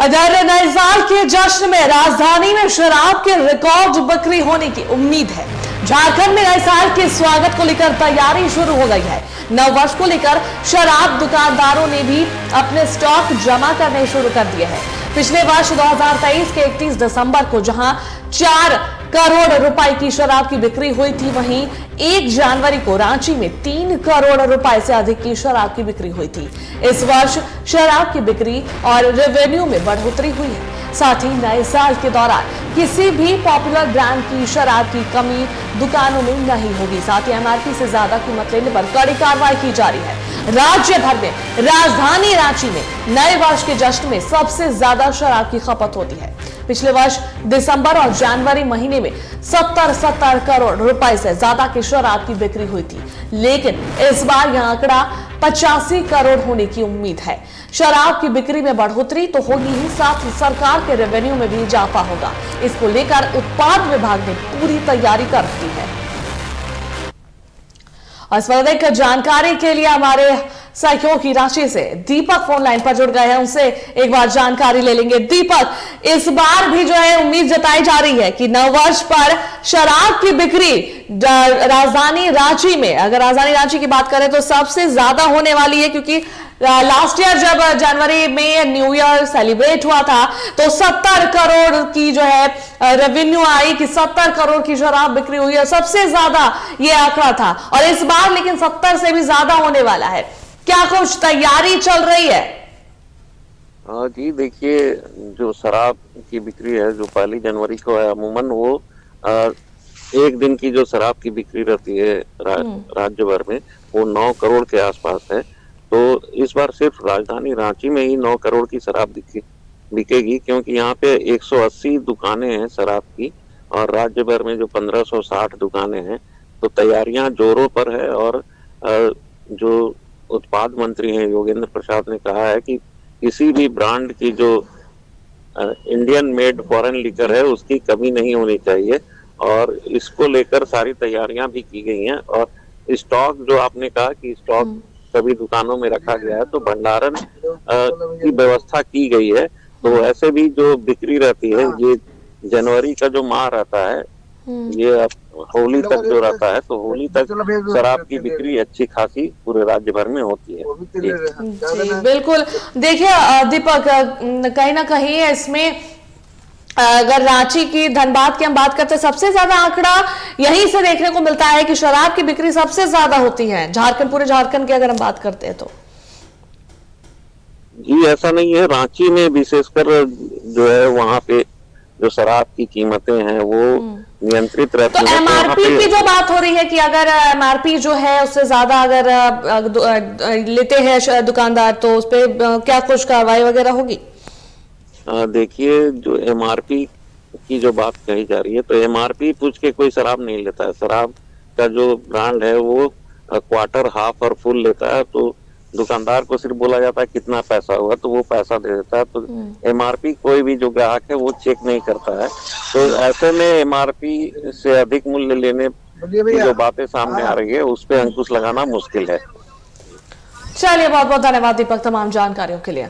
अगर नए साल के जश्न में राजधानी में शराब के रिकॉर्ड बिक्री होने की उम्मीद है। झारखंड में नए साल के स्वागत को लेकर तैयारी शुरू हो गई है। नव वर्ष को लेकर शराब दुकानदारों ने भी अपने स्टॉक जमा करने शुरू कर दिए हैं। पिछले वर्ष 2023 के 31 दिसंबर को जहां 4 करोड़ रुपए की शराब की बिक्री हुई थी, वहीं 1 जनवरी को रांची में 3 करोड़ रुपए से अधिक की शराब की बिक्री हुई थी। इस वर्ष शराब की बिक्री और रेवेन्यू में बढ़ोतरी हुई है। साथ ही नए साल के दौरान किसी भी पॉपुलर ब्रांड की शराब की कमी दुकानों में नहीं होगी। साथ ही एमआरपी से ज्यादा कीमत लेने पर कड़ी कार्रवाई की जा रही है। राज्य भर में राजधानी रांची में नए वर्ष के जश्न में सबसे ज्यादा शराब की खपत होती है। पिछले वर्ष दिसंबर और जनवरी महीने में 70 करोड़ रुपए से ज्यादा की शराब की बिक्री हुई थी, लेकिन इस बार यह आंकड़ा 85 करोड़ होने की उम्मीद है। शराब की बिक्री में बढ़ोतरी तो होगी ही, साथ ही सरकार के रेवेन्यू में भी इजाफा होगा। इसको लेकर उत्पाद विभाग ने पूरी तैयारी कर रखी है। और इस पर अधिक जानकारी के लिए हमारे सहयोगी रांची से दीपक फोन लाइन पर जुड़ गए हैं, उनसे एक बार जानकारी ले लेंगे। दीपक, इस बार भी जो है उम्मीद जताई जा रही है कि नववर्ष पर शराब की बिक्री राजधानी रांची में, अगर राजधानी रांची की बात करें तो सबसे ज्यादा होने वाली है, क्योंकि लास्ट ईयर जब जनवरी में न्यू ईयर सेलिब्रेट हुआ था तो 70 करोड़ की जो है रेवेन्यू आई कि 70 करोड़ की शराब बिक्री हुई है, सबसे ज्यादा ये आंकड़ा था। और इस बार लेकिन 70 से भी ज्यादा होने वाला है। क्या कुछ तैयारी चल रही है? जी देखिए, जो शराब की बिक्री है जो 1 जनवरी को है, अमूमन वो एक दिन की जो शराब की बिक्री रहती है राज्य भर में, वो 9 करोड़ के आसपास है। तो इस बार सिर्फ राजधानी रांची में ही 9 करोड़ की शराब बिकेगी, क्योंकि यहाँ पे 180 दुकानें हैं शराब की और राज्य भर में जो 1560 दुकानें हैं। तो तैयारियां जोरों पर है और जो उत्पाद मंत्री हैं योगेंद्र प्रसाद ने कहा है कि किसी भी ब्रांड की जो इंडियन मेड फॉरेन लिकर है उसकी कमी नहीं होनी चाहिए, और इसको लेकर सारी तैयारियां भी की गई हैं। और स्टॉक जो आपने कहा कि स्टॉक सभी दुकानों में रखा गया है, तो भंडारण की व्यवस्था की गई है। तो ऐसे भी जो बिक्री रहती है, ये जनवरी का जो माह रहता है, ये होली तक जो रहता है, तो होली तक शराब की बिक्री अच्छी खासी पूरे राज्य भर में होती है। जी बिल्कुल। देखिए दीपक, कहीं ना कहीं इसमें अगर रांची की, धनबाद की हम बात करते हैं, सबसे ज्यादा आंकड़ा यहीं से देखने को मिलता है कि शराब की बिक्री सबसे ज्यादा होती है झारखंड, पूरे झारखंड की अगर हम बात करते हैं तो। जी ऐसा नहीं है, रांची में विशेषकर जो है वहाँ पे जो शराब की कीमतें हैं वो नियंत्रित रहती है। तो एमआरपी की जो बात हो रही है कि अगर एमआरपी जो है उससे ज्यादा अगर लेते हैं दुकानदार, तो उस पर क्या कुछ कार्रवाई वगैरह होगी? देखिए, जो एमआरपी की जो बात कही जा रही है, तो एमआरपी पूछ के कोई शराब नहीं लेता है। शराब का जो ब्रांड है वो क्वार्टर, हाफ और फुल लेता है। तो दुकानदार को सिर्फ बोला जाता है कितना पैसा हुआ, तो वो पैसा दे देता है। तो एमआरपी कोई भी जो ग्राहक है वो चेक नहीं करता है। तो ऐसे में एमआरपी से अधिक मूल्य लेने की जो बातें सामने आ रही है, उस पर अंकुश लगाना मुश्किल है। चलिए, बहुत बहुत धन्यवाद दीपक तमाम जानकारियों के लिए।